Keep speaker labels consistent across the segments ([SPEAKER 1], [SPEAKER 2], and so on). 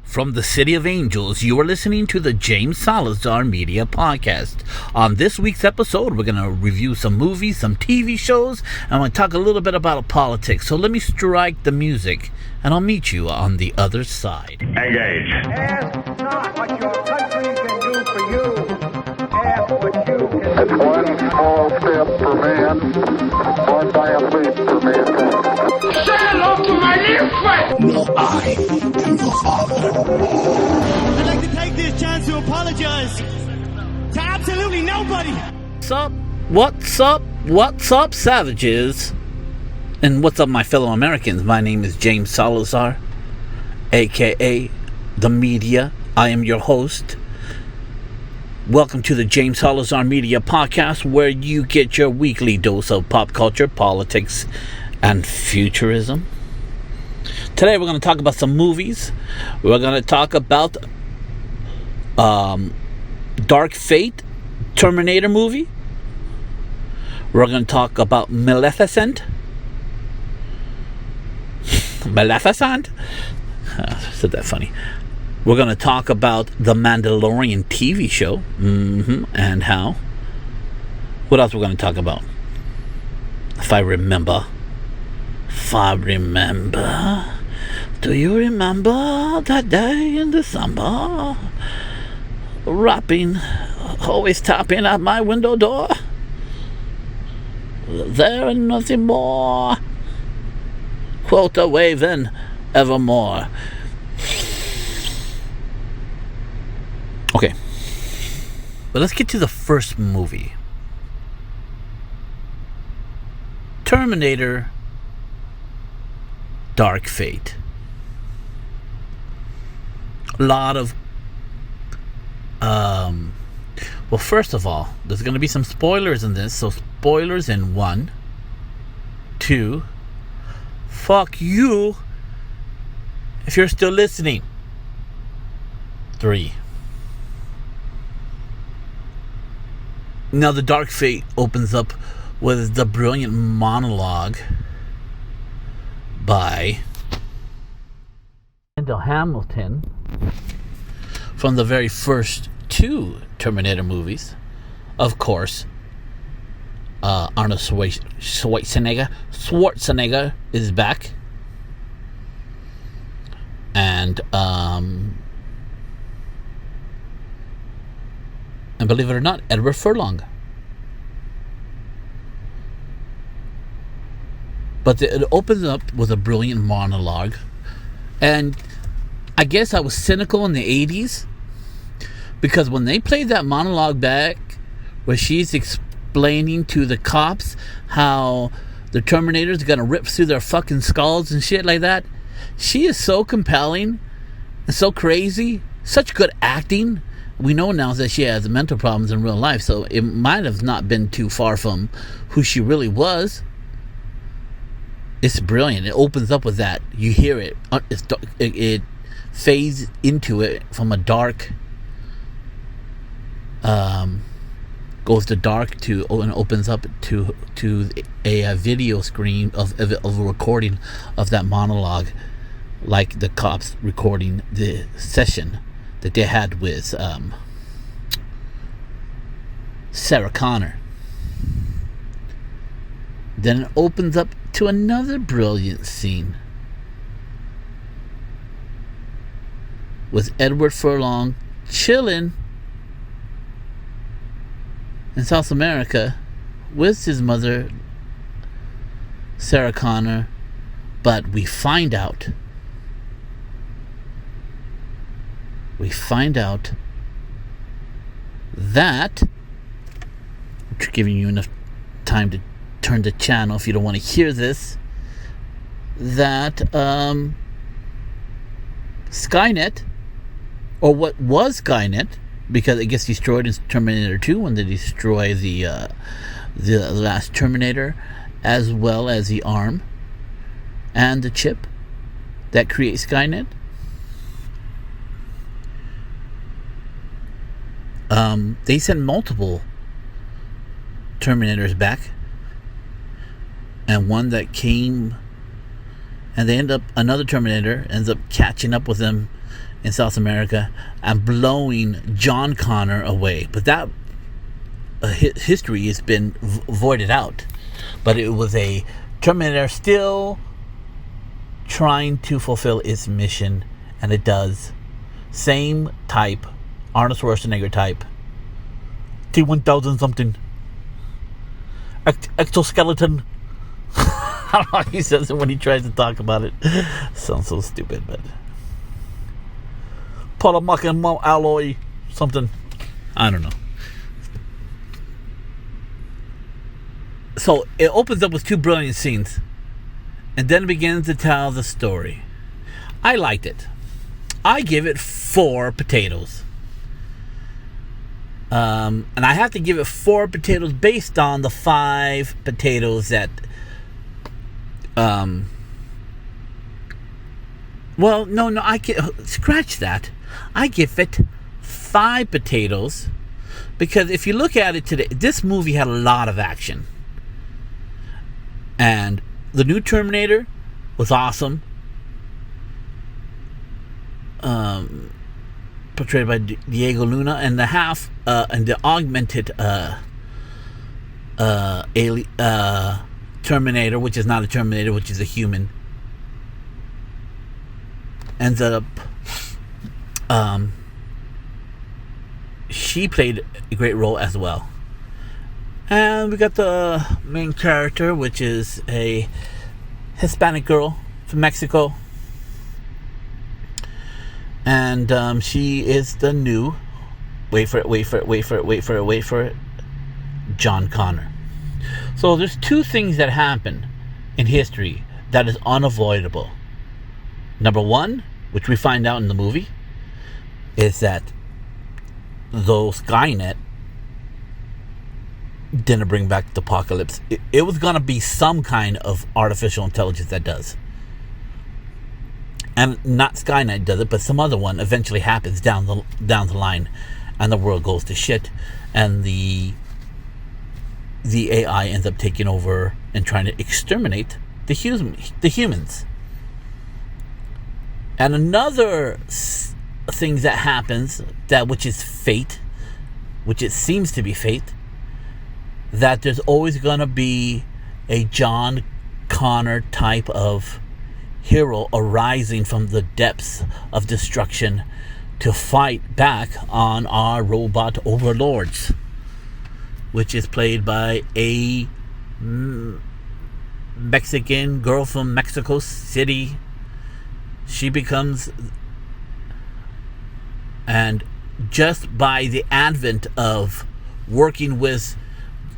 [SPEAKER 1] From the City of Angels, you are listening to the James Salazar Media Podcast. On this week's episode, we're going to review some movies, some TV shows, and I'm going to talk a little bit about politics. So let me strike the music, and I'll meet you on the other side.
[SPEAKER 2] Engage.
[SPEAKER 3] Ask not what your country can do for you. Ask what you can do.
[SPEAKER 4] It's one small step for man, one giant leap for mankind.
[SPEAKER 2] Say hello to my little friend.
[SPEAKER 5] No, I am the father.
[SPEAKER 6] I'd like to take this chance to apologize to absolutely nobody.
[SPEAKER 1] What's up, savages? And what's up, my fellow Americans? My name is James Salazar, a.k.a. The Media. I am your host. Welcome to the James Salazar Media Podcast, where you get your weekly dose of pop culture, politics, and futurism. Today we're going to talk about some movies. We're going to talk about Dark Fate, Terminator movie. We're going to talk about Maleficent. Maleficent? Said that funny. We're going to talk about the Mandalorian TV show. And how. What else we're going to talk about? If I remember. Do you remember that day in December? Always tapping at my window door. There and nothing more. Quota waving evermore. Okay. But let's get to the first movie. Terminator Dark Fate. A lot of well, first of all, there's going to be some spoilers in this. So spoilers in 1, 2, fuck you if you're still listening, 3. Now the Dark Fate opens up with the brilliant monologue by Hamilton from the very first 2 Terminator movies. Of course, Arnold Schwarzenegger is back, and believe it or not, Edward Furlong. But it opens up with a brilliant monologue. And I guess I was cynical in the 80s. Because when they played that monologue back, where she's explaining to the cops how the Terminator's gonna rip through their fucking skulls and shit like that. She is so compelling and so crazy. Such good acting. We know now that she has mental problems in real life. So it might have not been too far from who she really was. It's brilliant. It opens up with that. You hear it. It fades into it from a dark, goes to dark to, and opens up to a video screen of a recording of that monologue, like the cops recording the session that they had with Sarah Connor. Then it opens up to another brilliant scene with Edward Furlong chilling in South America with his mother, Sarah Connor. But we find out that, giving you enough time to turn the channel if you don't want to hear this, that Skynet, or what was Skynet, because it gets destroyed in Terminator 2 when they destroy the last Terminator, as well as the arm and the chip that creates Skynet. They sent multiple Terminators back, and one that came, and they end up, another Terminator ends up catching up with them in South America and blowing John Connor away. But that history has been voided out. But it was a Terminator still trying to fulfill its mission, and it does. Same type, Arnold Schwarzenegger type, T-1000 something, exoskeleton. I don't know how he says it when he tries to talk about it. Sounds so stupid, but polymer alloy something. I don't know. So it opens up with two brilliant scenes, and then it begins to tell the story. I liked it. I give it 4 potatoes. And I have to give it 4 potatoes based on the 5 potatoes that well, no, I can scratch that. I give it 5 potatoes because if you look at it today, this movie had a lot of action. And the new Terminator was awesome. Portrayed by Diego Luna, and the augmented Terminator, which is not a Terminator, which is a human, ends up she played a great role as well. And we got the main character, which is a Hispanic girl from Mexico. And she is the new, wait for it, John Connor. So there's 2 things that happen in history that is unavoidable. Number 1, which we find out in the movie, is that though Skynet didn't bring back the apocalypse, it was going to be some kind of artificial intelligence that does. And not Skynet does it, but some other one eventually happens down the line, and the world goes to shit, and the AI ends up taking over and trying to exterminate the humans. And another thing that happens, which is fate, which it seems to be fate, that there's always going to be a John Connor type of hero arising from the depths of destruction to fight back on our robot overlords, which is played by a Mexican girl from Mexico City. She becomes, and just by the advent of working with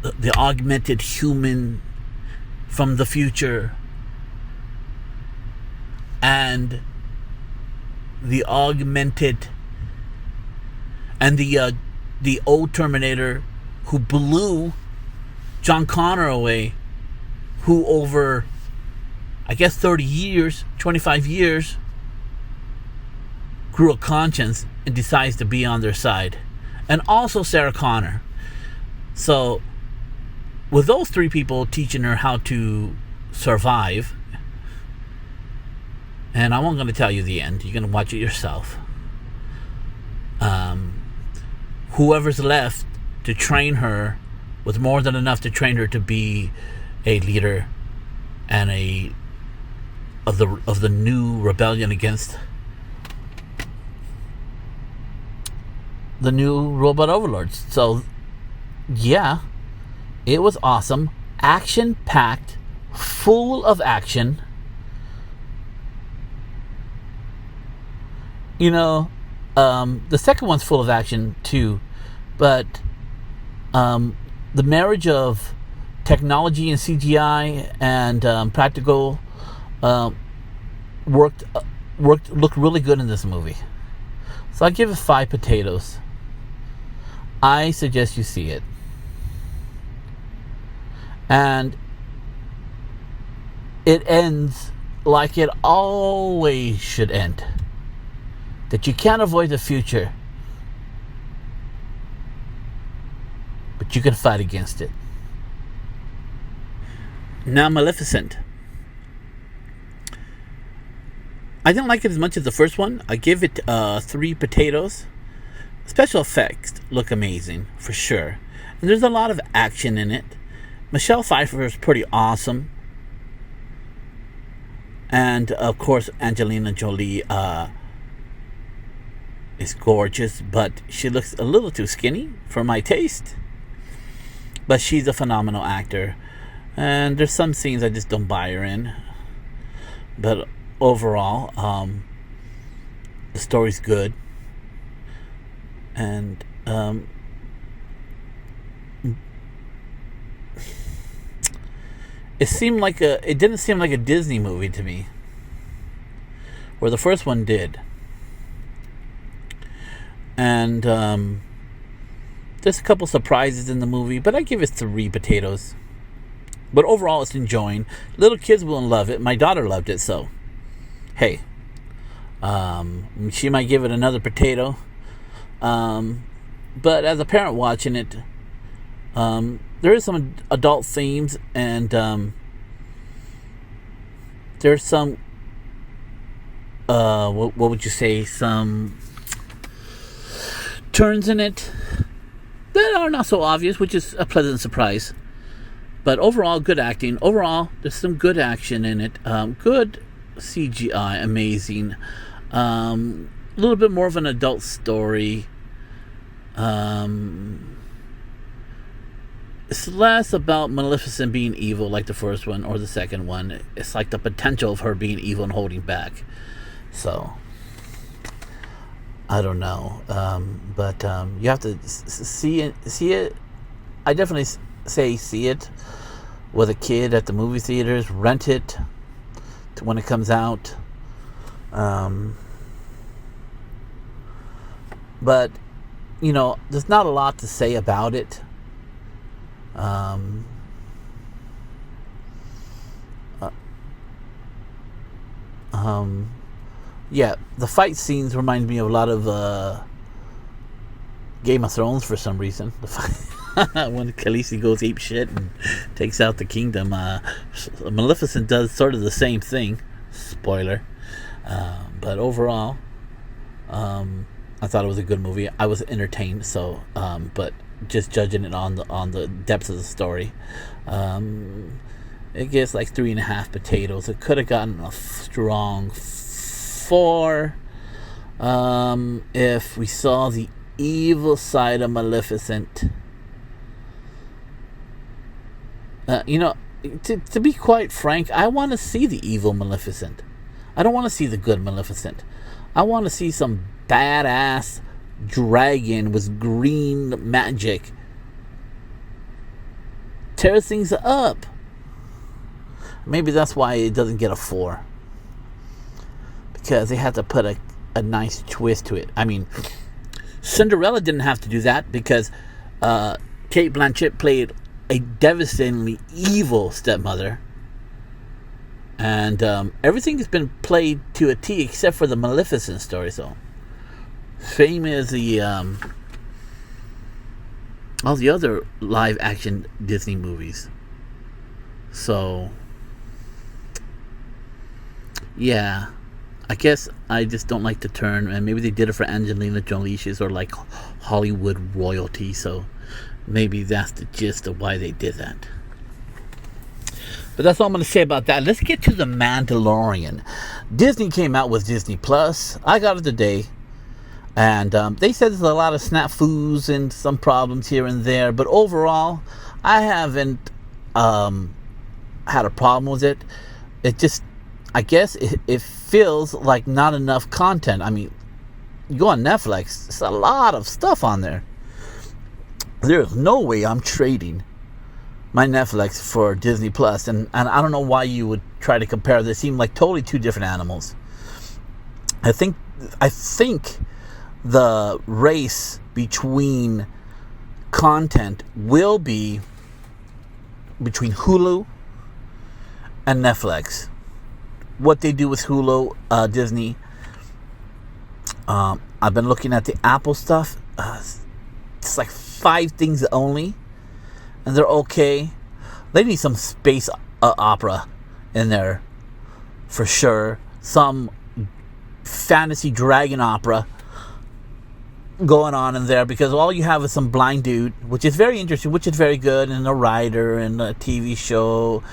[SPEAKER 1] the augmented human from the future and the augmented and the old Terminator who blew John Connor away, who over, I guess, 30 years, 25 years, grew a conscience and decides to be on their side. And also Sarah Connor. So with those 3 people teaching her how to survive, and I'm not going to tell you the end, you're going to watch it yourself. Whoever's left to train her was more than enough to train her to be a leader and of the new rebellion against the new robot overlords. So yeah, it was awesome, action packed, full of action. You know, the second one's full of action too, but the marriage of technology and CGI and practical looked really good in this movie. So I give it 5 potatoes. I suggest you see it. And it ends like it always should end. That you can't avoid the future, but you can fight against it. Now, Maleficent. I didn't like it as much as the first one. I give it 3 potatoes. Special effects look amazing, for sure. And there's a lot of action in it. Michelle Pfeiffer is pretty awesome. And, of course, Angelina Jolie is gorgeous, but she looks a little too skinny for my taste. But she's a phenomenal actor. And there's some scenes I just don't buy her in. But overall, the story's good. And it didn't seem like a Disney movie to me, where the first one did. And there's a couple surprises in the movie, but I give it 3 potatoes. But overall, it's enjoying. Little kids will love it. My daughter loved it, so hey, she might give it another potato. But as a parent watching it, there is some adult themes, and there's some what would you say, some turns in it that are not so obvious, which is a pleasant surprise. But overall, good acting. Overall, there's some good action in it. Good CGI, amazing. A little bit more of an adult story. It's less about Maleficent being evil like the first one or the second one. It's like the potential of her being evil and holding back. So, I don't know. But you have to see it. I definitely say see it with a kid at the movie theaters. Rent it when it comes out. But there's not a lot to say about it. Yeah, the fight scenes remind me of a lot of Game of Thrones for some reason. The fight when Khaleesi goes ape shit and takes out the kingdom. Maleficent does sort of the same thing. Spoiler. But overall, I thought it was a good movie. I was entertained. So, but just judging it on the depth of the story, it gets like 3.5 potatoes. It could have gotten a strong 4 if we saw the evil side of Maleficent. To be quite frank, I want to see the evil Maleficent. I don't want to see the good Maleficent. I want to see some badass dragon with green magic tear things up. Maybe that's why it doesn't get a 4. Because they had to put a nice twist to it. I mean, Cinderella didn't have to do that because Kate Blanchett played a devastatingly evil stepmother. And everything has been played to a T except for the Maleficent story. So, same as the all the other live action Disney movies. So, yeah, I guess I just don't like the turn, and maybe they did it for Angelina Jolie. She's sort of like Hollywood royalty, so maybe that's the gist of why they did that. But that's all I'm going to say about that. Let's get to The Mandalorian. Disney came out with Disney Plus. I got it today. And they said there's a lot of snafus and some problems here and there. But overall, I haven't had a problem with it. It just, I guess, it feels like not enough content. I mean, you go on Netflix, there's a lot of stuff on there. There's no way I'm trading my Netflix for Disney Plus, and I don't know why you would try to compare. They seem like totally two different animals. I think the race between content will be between Hulu and Netflix. What they do with Hulu, Disney. I've been looking at the Apple stuff. It's like 5 things only, and they're okay. They need some space opera in there for sure. Some fantasy dragon opera going on in there, because all you have is some blind dude, which is very interesting, which is very good, and a writer and a TV show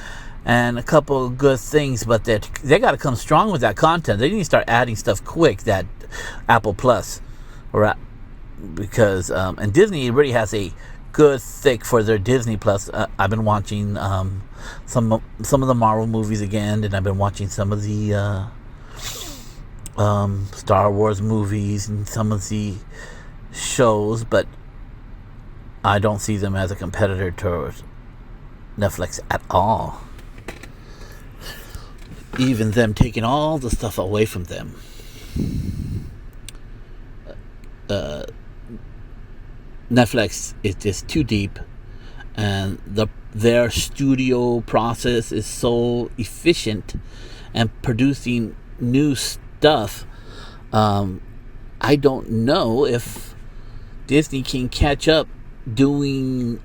[SPEAKER 1] and a couple of good things, but they got to come strong with that content. They need to start adding stuff quick, that Apple Plus, because and Disney really has a good thick for their Disney Plus. I've been watching some of the Marvel movies again, and I've been watching some of the Star Wars movies and some of the shows, but I don't see them as a competitor to Netflix at all. Even them taking all the stuff away from them. Netflix is just too deep, and their studio process is so efficient and producing new stuff. I don't know if Disney can catch up doing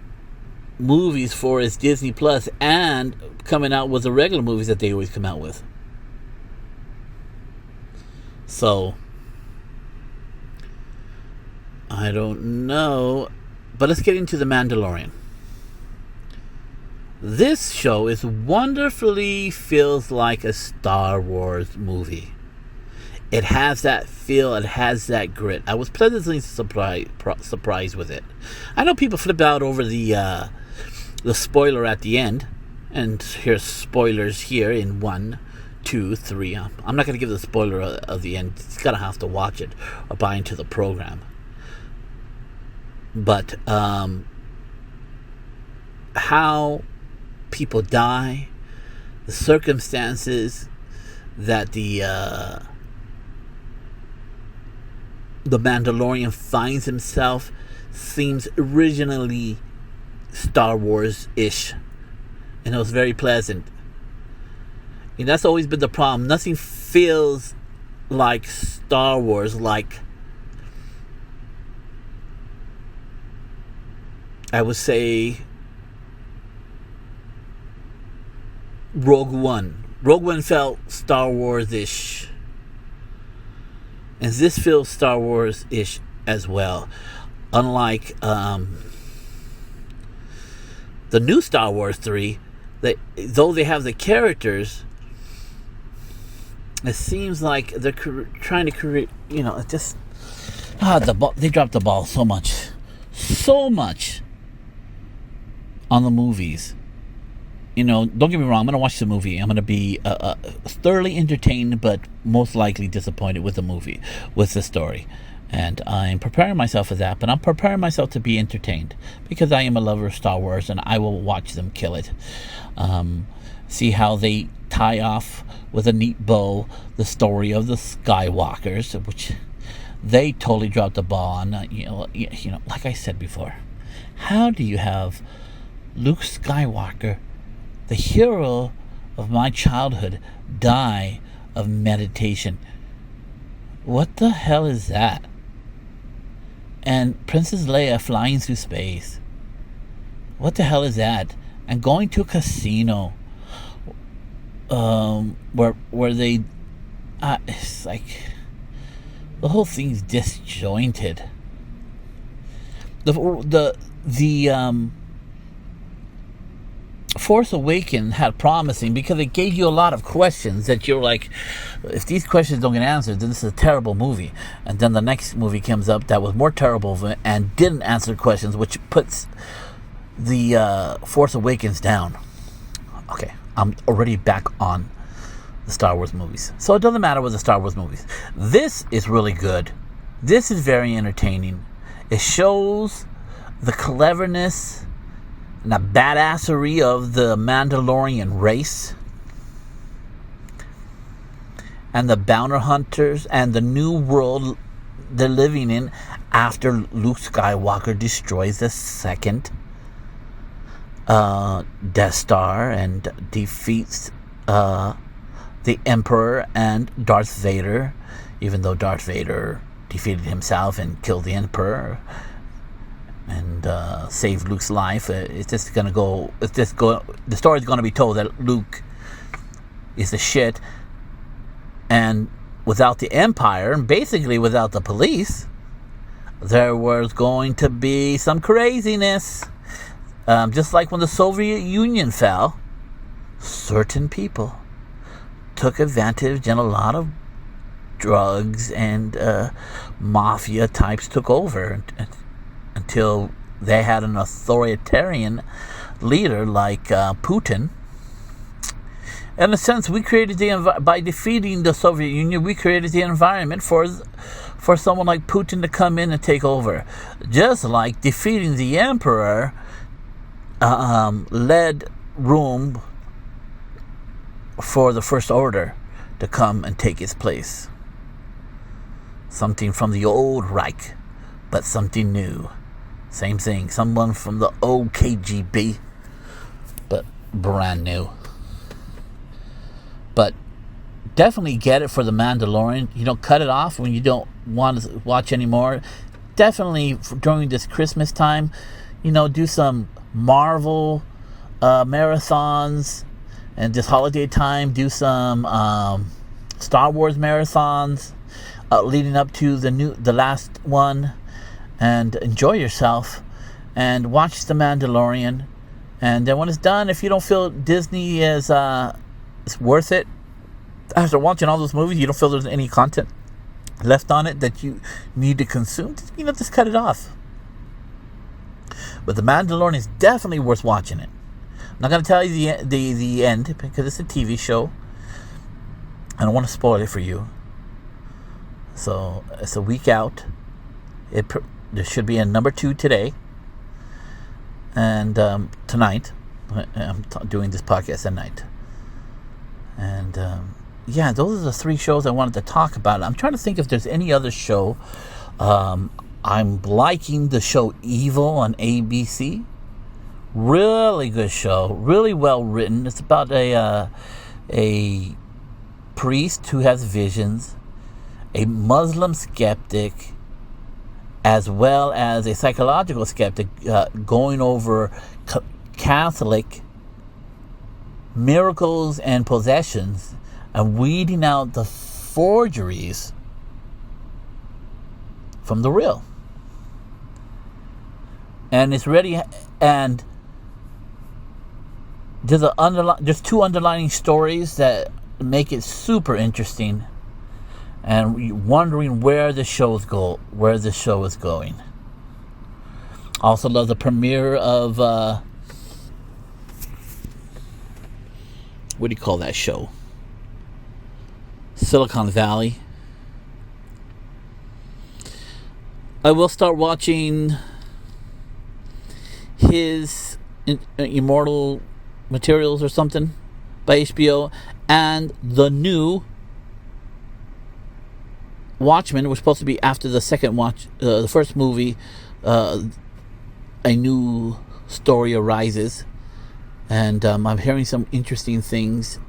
[SPEAKER 1] movies for its Disney Plus and coming out with the regular movies that they always come out with. So I don't know, but let's get into The Mandalorian. This show is wonderfully feels like a Star Wars movie. It has that feel, it has that grit. I was pleasantly surprised with it. I know people flip out over the spoiler at the end, and here's spoilers here in 1, 2, 3. I'm not going to give the spoiler of the end. It's going to have to watch it or buy into the program. But how people die, the circumstances that the Mandalorian finds himself seems originally Star Wars-ish, and it was very pleasant. And that's always been the problem. Nothing feels like Star Wars, like I would say Rogue One. Rogue One felt Star Wars-ish, and this feels Star Wars-ish as well. Unlike the new Star Wars 3, though they have the characters, it seems like they're trying to create, it just they dropped the ball so much on the movies. Don't get me wrong, I'm going to watch the movie. I'm going to be thoroughly entertained, but most likely disappointed with the movie, with the story. And I'm preparing myself for that, but I'm preparing myself to be entertained, because I am a lover of Star Wars, and I will watch them kill it. See how they tie off with a neat bow the story of the Skywalkers, which they totally dropped the ball on. Like I said before, how do you have Luke Skywalker, the hero of my childhood, die of meditation? What the hell is that? And Princess Leia flying through space. What the hell is that? And going to a casino where they it's like the whole thing's disjointed. The Force Awakens had promising, because it gave you a lot of questions that you're like, if these questions don't get answered, then this is a terrible movie. And then the next movie comes up that was more terrible and didn't answer questions, which puts the Force Awakens down. Okay, I'm already back on the Star Wars movies, so it doesn't matter with the Star Wars movies. This is really good. This is very entertaining. It shows the cleverness and the badassery of the Mandalorian race, and the bounty hunters, and the new world they're living in after Luke Skywalker destroys the second Death Star and defeats the Emperor and Darth Vader, even though Darth Vader defeated himself and killed the Emperor and saved Luke's life. The story's going to be told that Luke is the shit, and without the empire and basically without the police, there was going to be some craziness. Just like when the Soviet Union fell, certain people took advantage and a lot of drugs and mafia types took over until they had an authoritarian leader like Putin. In a sense, we created by defeating the Soviet Union, we created the environment for someone like Putin to come in and take over. Just like defeating the emperor led room for the First Order to come and take its place. Something from the old Reich, but something new. Same thing. Someone from the old KGB, but brand new. But definitely get it for The Mandalorian. You know, cut it off when you don't want to watch anymore. Definitely during this Christmas time, you know, do some Marvel marathons, and this holiday time, do some Star Wars marathons leading up to the last one, and enjoy yourself and watch The Mandalorian. And then when it's done, if you don't feel Disney is it's worth it, after watching all those movies, you don't feel there's any content left on it that you need to consume, you know, just cut it off. But The Mandalorian is definitely worth watching it. I'm not going to tell you the end because it's a TV show. I don't want to spoil it for you. So it's a week out. There should be a number 2 today. And tonight. I'm doing this podcast at night. And yeah, those are the 3 shows I wanted to talk about. I'm trying to think if there's any other show. I'm liking the show Evil on ABC. Really good show. Really well written. It's about a priest who has visions, a Muslim skeptic, as well as a psychological skeptic going over Catholic miracles and possessions and weeding out the forgeries from the real. And it's ready, and there's 2 underlying stories that make it super interesting, and you're wondering where the show is going. Also love the premiere of what do you call that show? Silicon Valley. I will start watching his Immortal Materials or something by HBO, and the new Watchmen was supposed to be after the second the first movie. A new story arises, and I'm hearing some interesting things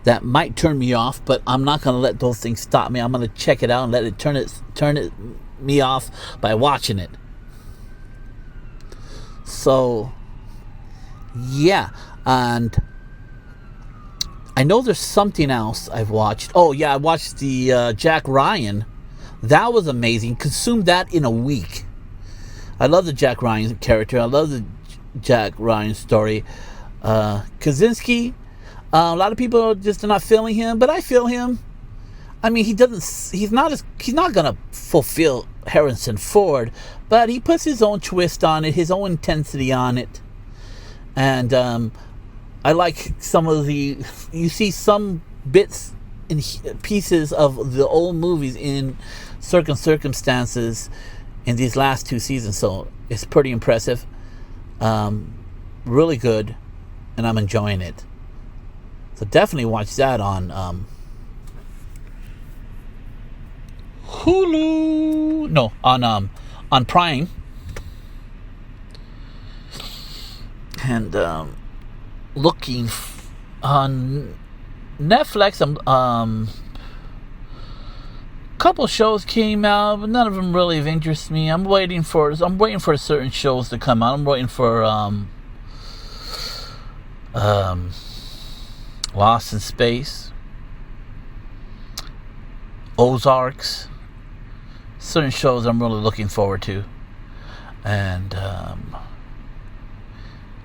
[SPEAKER 1] that might turn me off, but I'm not going to let those things stop me. I'm going to check it out and let it turn me off by watching it. So yeah, and I know there's something else I've watched. Oh yeah, I watched the Jack Ryan. That was amazing. Consumed that in a week. I love the Jack Ryan character. I love the Jack Ryan story. Kaczynski, a lot of people are just not feeling him, but I feel him. I mean, he's not gonna fulfill Harrison Ford, but he puts his own twist on it, his own intensity on it. And I like you see some bits and pieces of the old movies in certain circumstances in these last 2 seasons, so it's pretty impressive. Really good, and I'm enjoying it. So definitely watch that on Hulu. No, on Prime. And looking on Netflix, couple shows came out, but none of them really have interested me. I'm waiting for certain shows to come out. I'm waiting for Lost in Space. Ozarks. Certain shows I'm really looking forward to. And,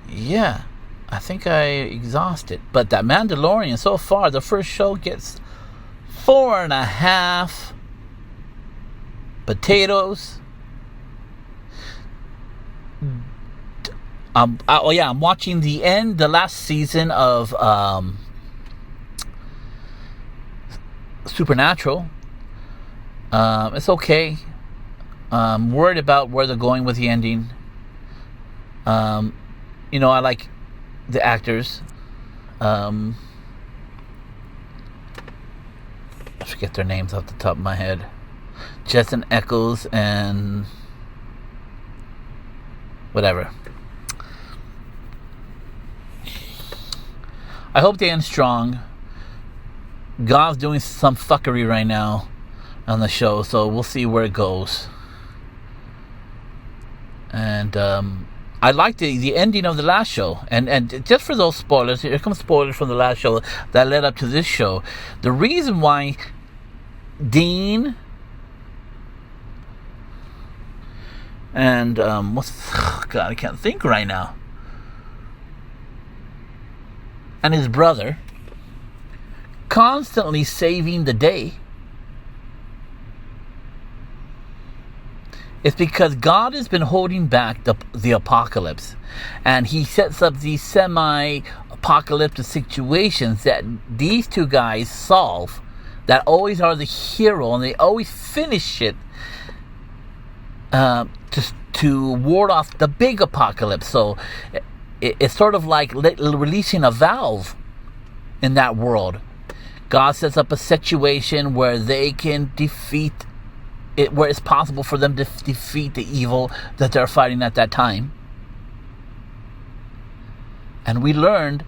[SPEAKER 1] yeah, I think I exhausted. But that Mandalorian, so far, the first show gets 4.5 potatoes. I'm watching the last season of Supernatural. It's okay. I'm worried about where they're going with the ending. I like the actors. I forget their names off the top of my head. Jensen Ackles and whatever. I hope they end strong. God's doing some fuckery right now on the show, so we'll see where it goes. And I liked the ending of the last show. And just for those spoilers, here comes spoilers from the last show that led up to this show. The reason why Dean and God, I can't think right now. And his brother constantly saving the day. It's because God has been holding back the apocalypse. And he sets up these semi-apocalyptic situations that these two guys solve, that always are the hero, and they always finish it to ward off the big apocalypse. So it's sort of like releasing a valve in that world. God sets up a situation where they can defeat it, where it's possible for them to defeat the evil that they're fighting at that time. And we learned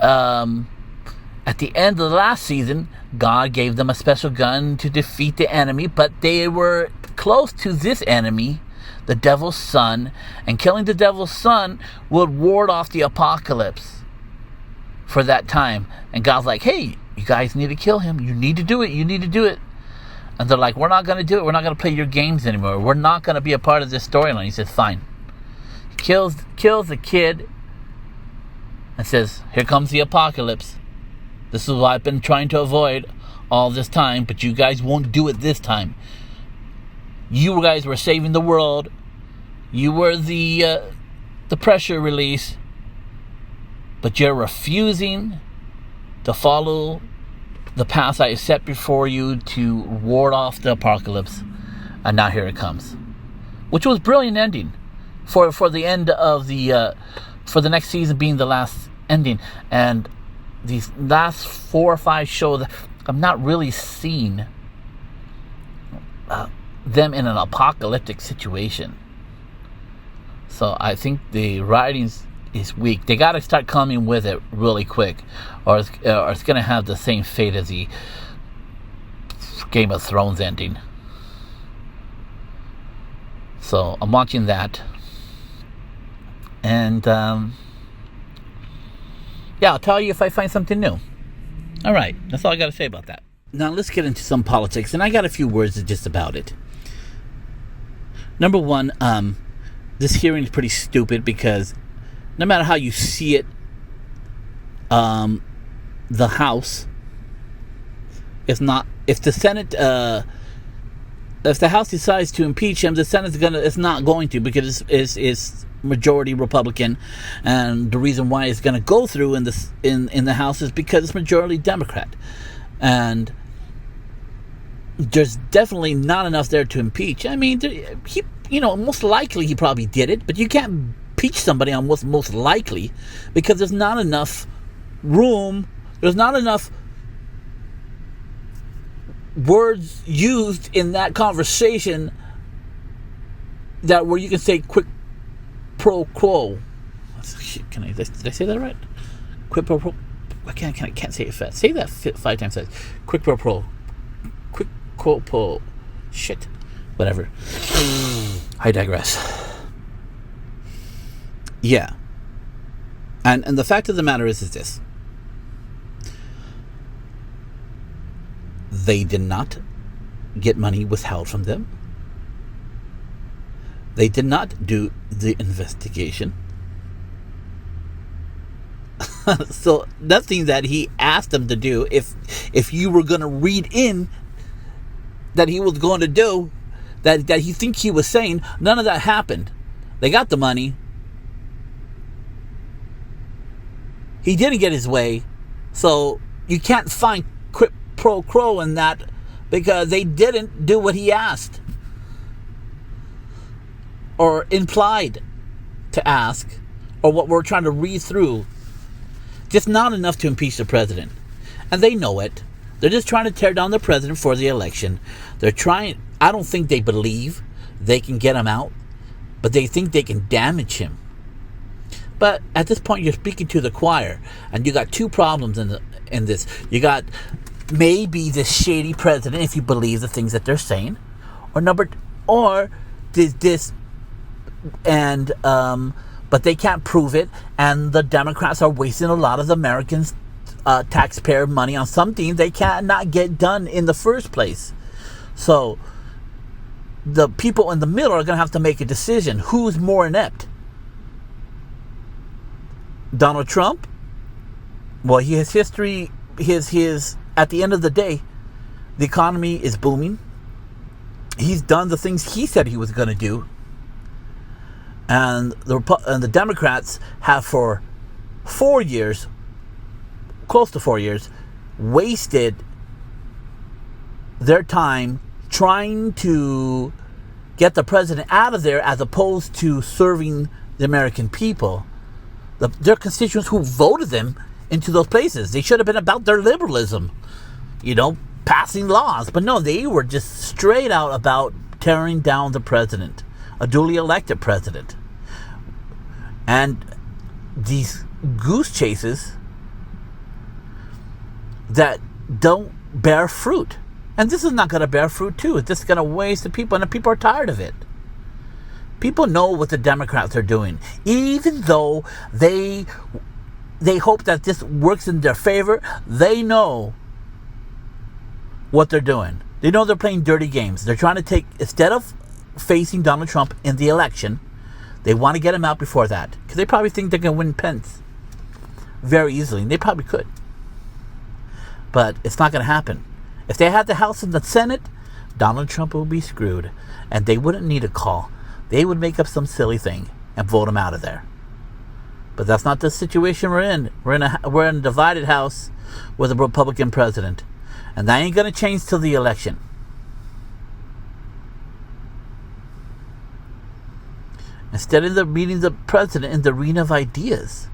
[SPEAKER 1] at the end of the last season, God gave them a special gun to defeat the enemy, but they were close to this enemy, the devil's son, and killing the devil's son would ward off the apocalypse for that time. And God's like, hey, you guys need to kill him. You need to do it. You need to do it. And they're like, we're not going to do it. We're not going to play your games anymore. We're not going to be a part of this storyline. He says, fine. He kills the kid and says, here comes the apocalypse. This is what I've been trying to avoid all this time, but you guys won't do it this time. You guys were saving the world. You were the pressure release, but you're refusing to follow the path I set before you to ward off the apocalypse. And now here it comes, which was brilliant ending for the end of the for the next season being the last ending. And these last 4 or 5 shows, I'm not really seeing them in an apocalyptic situation. So I think the writing is weak. They got to start coming with it really quick, or it's going to have the same fate as the Game of Thrones ending. So I'm watching that, and I'll tell you if I find something new. All right, that's all I got to say about that. Now let's get into some politics, and I got a few words just about it. Number one, this hearing is pretty stupid because no matter how you see it, the House, if the Senate, if the House decides to impeach him, the Senate's it's not going to, because it's majority Republican, and the reason why it's going to go through in the House is because it's majority Democrat, and there's definitely not enough there to impeach. I mean, he, most likely he probably did it, but you can't impeach somebody on what's most likely, because there's not enough room, there's not enough words used in that conversation that where you can say quid pro quo. Did I say that right? Quid pro quo. I can't say it fast. Say that 5 times fast. Quid pro quo. Quid pro quo. Shit. Whatever. I digress. Yeah. And the fact of the matter is this. They did not get money withheld from them. They did not do the investigation. So nothing that he asked them to do, if you were going to read in that he was going to do, that he thinks he was saying, none of that happened. They got the money. He didn't get his way. So you can't find quid pro quo in that, because they didn't do what he asked or implied to ask, or what we're trying to read through. Just not enough to impeach the president. And they know it. They're just trying to tear down the president for the election. They're trying. I don't think they believe they can get him out, but they think they can damage him. But at this point, you're speaking to the choir, and you got two problems in this. You got maybe this shady president, if you believe the things that they're saying, but they can't prove it, and the Democrats are wasting a lot of the Americans' taxpayer money on something they cannot get done in the first place. So the people in the middle are going to have to make a decision. Who's more inept? Donald Trump? Well, his history, his at the end of the day, the economy is booming. He's done the things he said he was going to do. And the Democrats have for 4 years, close to 4 years, wasted their time trying to get the president out of there, as opposed to serving the American people, their constituents who voted them into those places. They should have been about their liberalism, passing laws. But no, they were just straight out about tearing down the president, a duly elected president. And these goose chases that don't bear fruit. And this is not going to bear fruit too. It's just going to waste the people, and the people are tired of it. People know what the Democrats are doing. Even though they hope that this works in their favor, they know what they're doing. They know they're playing dirty games. They're trying to take, instead of facing Donald Trump in the election, they want to get him out before that, because they probably think they can win Pence very easily, and they probably could. But it's not going to happen. If they had the House and the Senate, Donald Trump would be screwed, and they wouldn't need a call. They would make up some silly thing and vote him out of there. But that's not the situation we're in. We're in a divided House with a Republican president, and that ain't going to change till the election. Instead of meeting the president in the arena of ideas,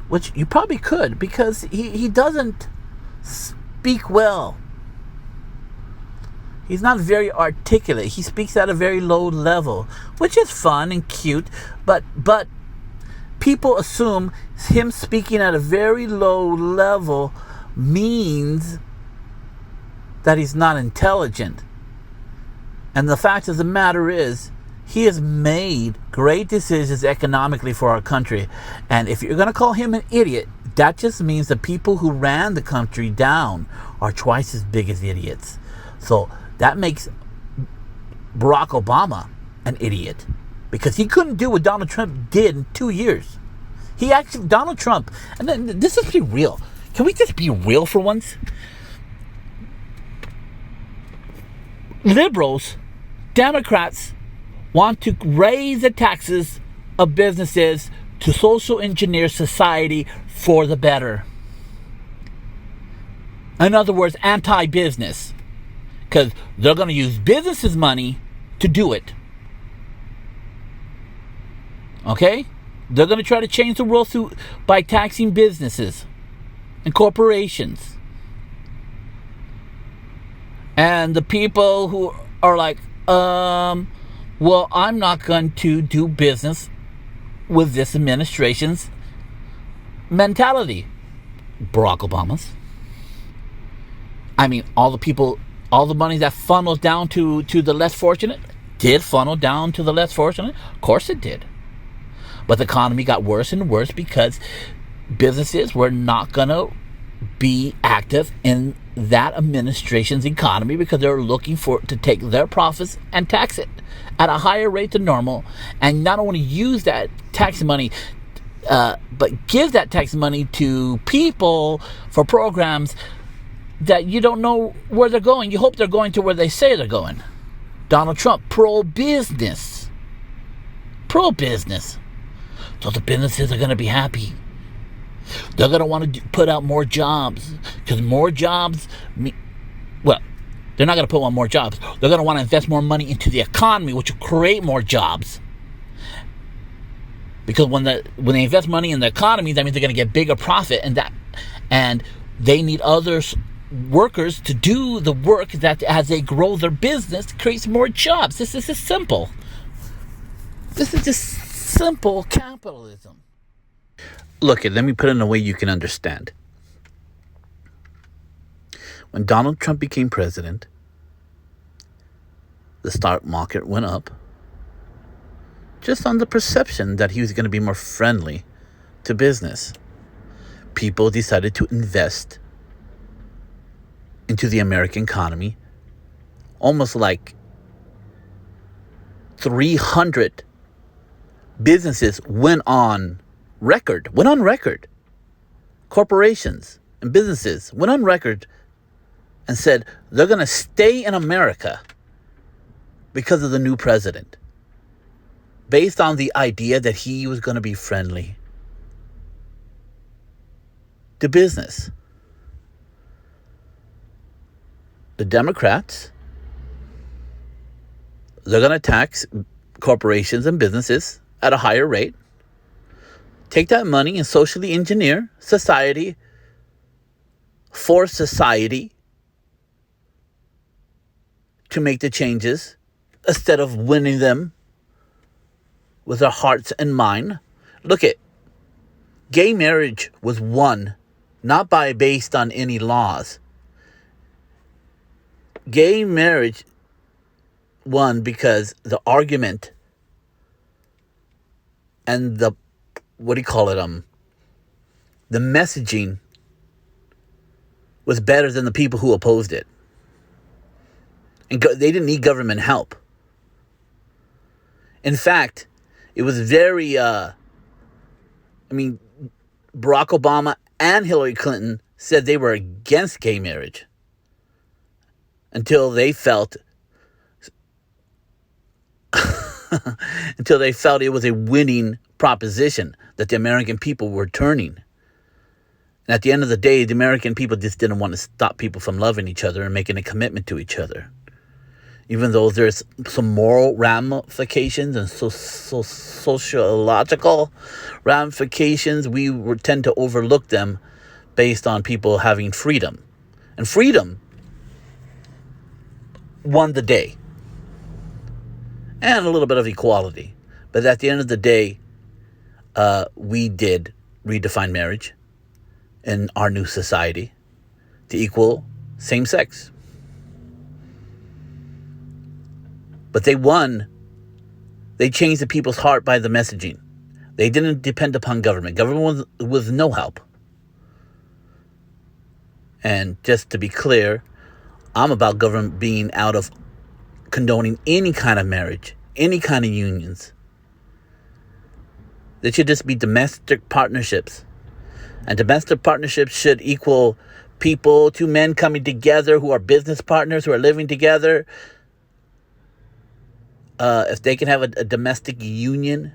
[SPEAKER 1] which you probably could, because he doesn't speak well. He's not very articulate. He speaks at a very low level, which is fun and cute, but people assume him speaking at a very low level means that he's not intelligent. And the fact of the matter is, he has made great decisions economically for our country. And if you're going to call him an idiot, that just means the people who ran the country down are twice as big as idiots. So that makes Barack Obama an idiot, because he couldn't do what Donald Trump did in 2 years. Donald Trump, and then this is be real. Can we just be real for once? Liberals, Democrats, want to raise the taxes of businesses to social engineer society for the better. In other words, anti-business. Because they're going to use businesses' money to do it. Okay? They're going to try to change the world by taxing businesses and corporations. And the people who are like, well, I'm not going to do business with this administration's mentality. Barack Obama's. I mean, all the money that funnels down to the less fortunate did funnel down to the less fortunate. Of course it did. But the economy got worse and worse because businesses were not going to be active in that administration's economy because they're looking to take their profits and tax it at a higher rate than normal, and not only use that tax money, but give that tax money to people for programs that you don't know where they're going. You hope they're going to where they say they're going. Donald Trump, pro-business. Pro-business. So the businesses are going to be happy. They're going to want to put out more jobs, because more jobs, well, they're not going to put out more jobs. They're going to want to invest more money into the economy, which will create more jobs. Because when they invest money in the economy, that means they're going to get bigger profit, and they need other workers to do the work that, as they grow their business, creates more jobs. This is just simple. This is just simple capitalism. Look, let me put it in a way you can understand. When Donald Trump became president, the stock market went up just on the perception that he was going to be more friendly to business. People decided to invest into the American economy. Almost like 300 businesses went on record. Corporations and businesses went on record and said they're going to stay in America because of the new president, based on the idea that he was going to be friendly to business. The Democrats, they're going to tax corporations and businesses at a higher rate, take that money and socially engineer society for society to make the changes instead of winning them with their hearts and mind. Look at gay marriage was won not based on any laws. Gay marriage won because the argument and the messaging was better than the people who opposed it. And they didn't need government help. In fact, it was very, Barack Obama and Hillary Clinton said they were against gay marriage until they felt it was a winning proposition that the American people were turning. And at the end of the day, the American people just didn't want to stop people from loving each other and making a commitment to each other. Even though there's some moral ramifications and sociological ramifications, we tend to overlook them based on people having freedom. And freedom won the day. And a little bit of equality. But at the end of the day, we did redefine marriage in our new society to equal same sex. But they won. They changed the people's heart by the messaging. They didn't depend upon government. Government was no help. And just to be clear, I'm about government being out of condoning any kind of marriage, any kind of unions. They should just be domestic partnerships. And domestic partnerships should equal two men coming together who are business partners, who are living together. If they can have a domestic union,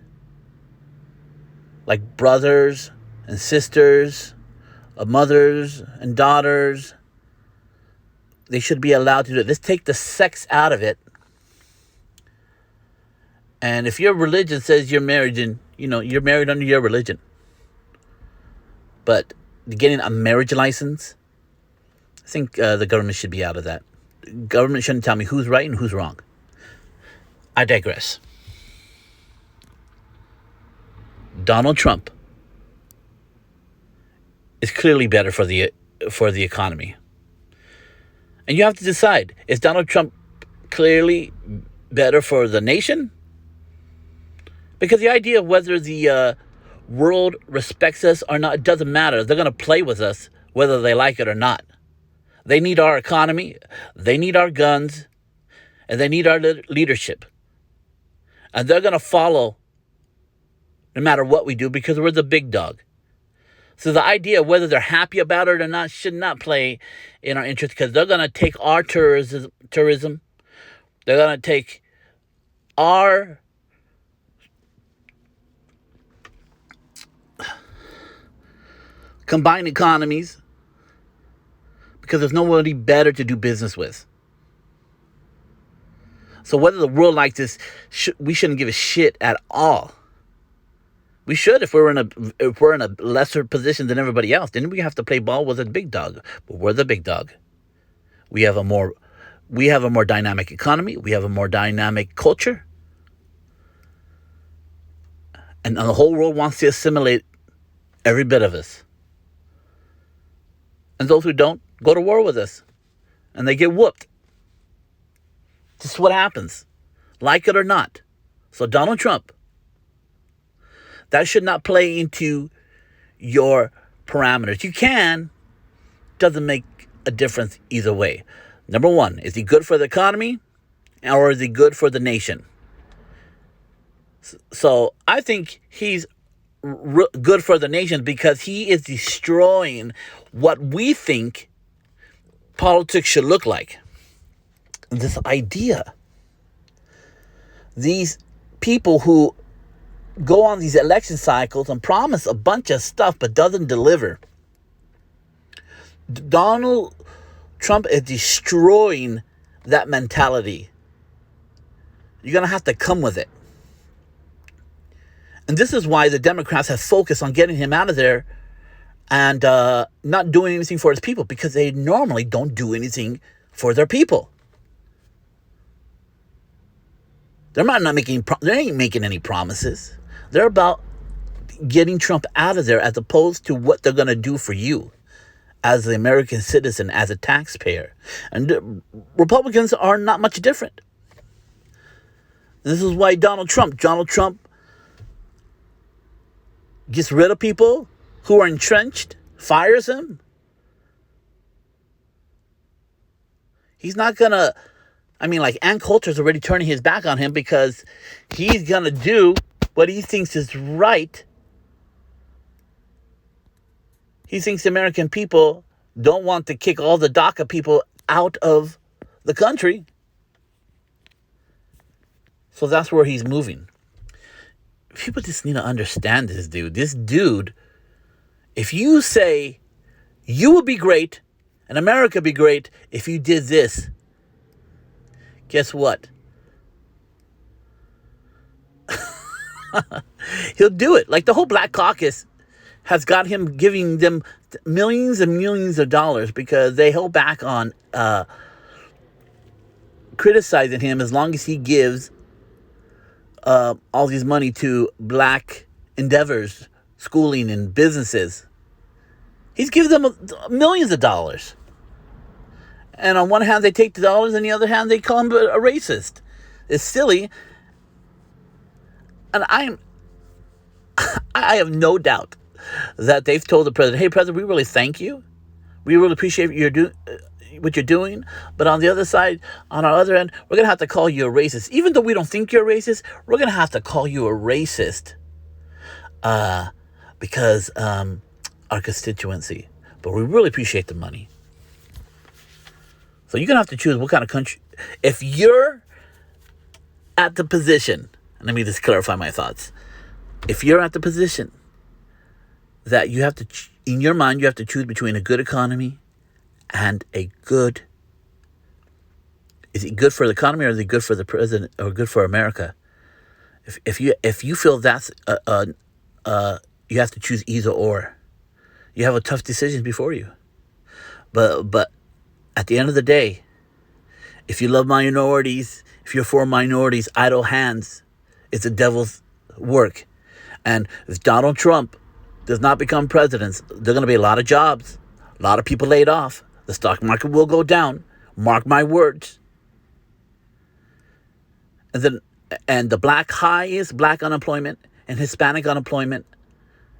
[SPEAKER 1] like brothers and sisters, mothers and daughters, they should be allowed to do it. Let's take the sex out of it. And if your religion says you're married, and you're married under your religion. But getting a marriage license, I think the government should be out of that. The government shouldn't tell me who's right and who's wrong. I digress. Donald Trump is clearly better for the economy. And you have to decide, is Donald Trump clearly better for the nation? Because the idea of whether the world respects us or not, it doesn't matter. They're going to play with us whether they like it or not. They need our economy, they need our guns, and they need our leadership. And they're going to follow no matter what we do because we're the big dog. So the idea of whether they're happy about it or not should not play in our interest, because they're going to take our tourism. They're going to take our combined economies, because there's nobody better to do business with. So whether the world likes this, we shouldn't give a shit at all. We should if we're in a lesser position than everybody else. Then we have to play ball with the big dog. But we're the big dog. We have a more dynamic economy. We have a more dynamic culture. And the whole world wants to assimilate every bit of us. And those who don't go to war with us. And they get whooped. This is what happens. Like it or not. So Donald Trump, that should not play into your parameters. You can. Doesn't make a difference either way. Number one, is he good for the economy? Or is he good for the nation? So I think he's good for the nation because he is destroying what we think politics should look like. This idea. These people who go on these election cycles and promise a bunch of stuff but doesn't deliver. Donald Trump is destroying that mentality. You're going to have to come with it. And this is why the Democrats have focused on getting him out of there and not doing anything for his people, because they normally don't do anything for their people. They ain't making any promises. They're about getting Trump out of there as opposed to what they're going to do for you as an American citizen, as a taxpayer. And Republicans are not much different. This is why Donald Trump gets rid of people who are entrenched, fires them. He's not going to... Ann Coulter's already turning his back on him because he's going to do what he thinks is right. He thinks the American people don't want to kick all the DACA people out of the country. So that's where he's moving. People just need to understand this dude. This dude, if you say you would be great and America would be great if you did this, guess what? He'll do it. Like the whole Black Caucus has got him giving them millions and millions of dollars because they held back on criticizing him as long as he gives all these money to black endeavors, schooling and businesses. He's giving them millions of dollars. And on one hand, they take the dollars, and on the other hand, they call him a racist. It's silly. And I have no doubt that they've told the president, hey, President, we really thank you. We really appreciate what you're doing. But on the other side, on our other end, we're going to have to call you a racist. Even though we don't think you're a racist, we're going to have to call you a racist because our constituency. But we really appreciate the money. So you're going to have to choose what kind of country. If you're at the position, and let me just clarify my thoughts. If you're at the position that you have to, in your mind, you have to choose between a good economy and a good, is it good for the economy or is it good for the president or good for America? If you feel that's, you have to choose either or. You have a tough decision before you. But at the end of the day, if you love minorities, if you're for minorities, idle hands, it's the devil's work. And if Donald Trump does not become president, there are going to be a lot of jobs, a lot of people laid off. The stock market will go down. Mark my words. And the highest black unemployment and Hispanic unemployment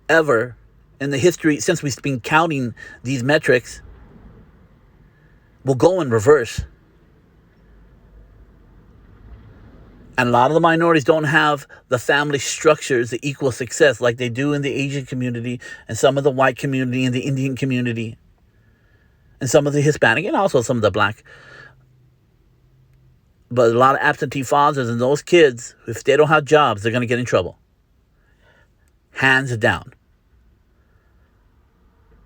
[SPEAKER 1] ever in the history since we've been counting these metrics. will go in reverse. And a lot of the minorities don't have the family structures, the equal success like they do in the Asian community and some of the white community and the Indian community and some of the Hispanic and also some of the black. But a lot of absentee fathers and those kids, if they don't have jobs, they're going to get in trouble. Hands down.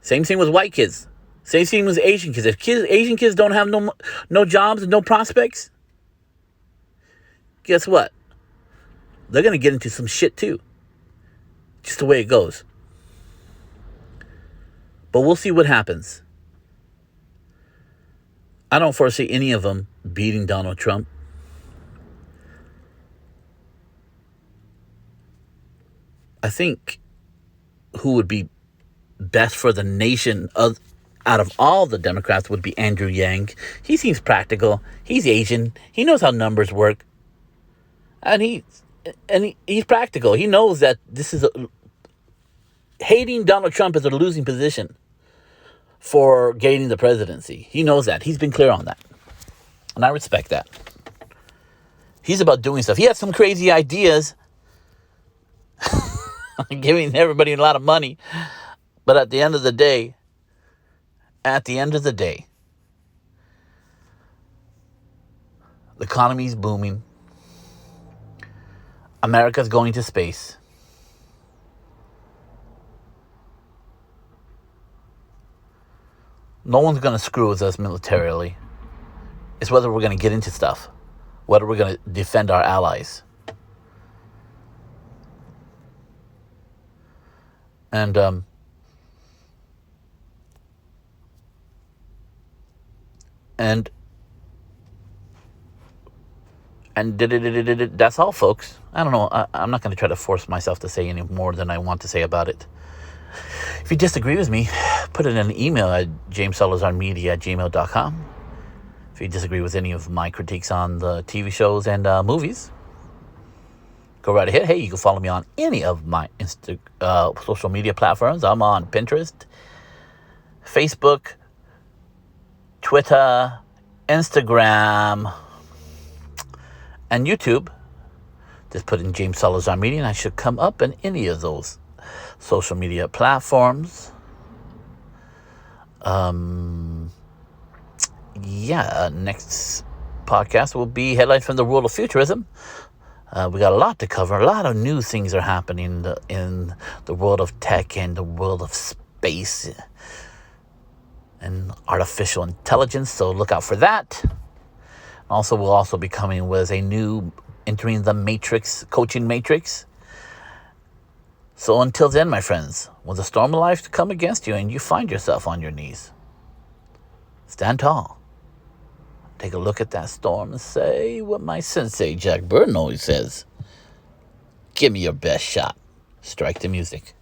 [SPEAKER 1] Same thing with white kids. Same thing with Asian kids. If Asian kids don't have no jobs and no prospects, guess what? They're going to get into some shit too. Just the way it goes. But we'll see what happens. I don't foresee any of them beating Donald Trump. I think who would be best for the nation out of all the Democrats would be Andrew Yang. He seems practical. He's Asian. He knows how numbers work. And he's practical. He knows that this is hating Donald Trump is a losing position for gaining the presidency. He knows that. He's been clear on that. And I respect that. He's about doing stuff. He has some crazy ideas. Giving everybody a lot of money. But at the end of the day, the economy's booming. America's going to space. No one's going to screw with us militarily. It's whether we're going to get into stuff. Whether we're going to defend our allies. And that's all, folks. I don't know. I'm not going to try to force myself to say any more than I want to say about it. If you disagree with me, put it in an email at jamessalazarmedia@gmail.com. If you disagree with any of my critiques on the TV shows and movies, go right ahead. Hey, you can follow me on any of my social media platforms. I'm on Pinterest, Facebook, Twitter, Instagram, and YouTube. Just put in James Salazar Media and I should come up in any of those social media platforms. Next podcast will be headlines from the world of futurism. We got a lot to cover. A lot of new things are happening in the world of tech and the world of space and artificial intelligence. So look out for that. Also, we'll also be coming with a new entering the matrix, coaching matrix. So until then, my friends, when the storm of life come against you and you find yourself on your knees, stand tall. Take a look at that storm and say what my sensei Jack Burton always says. Give me your best shot. Strike the music.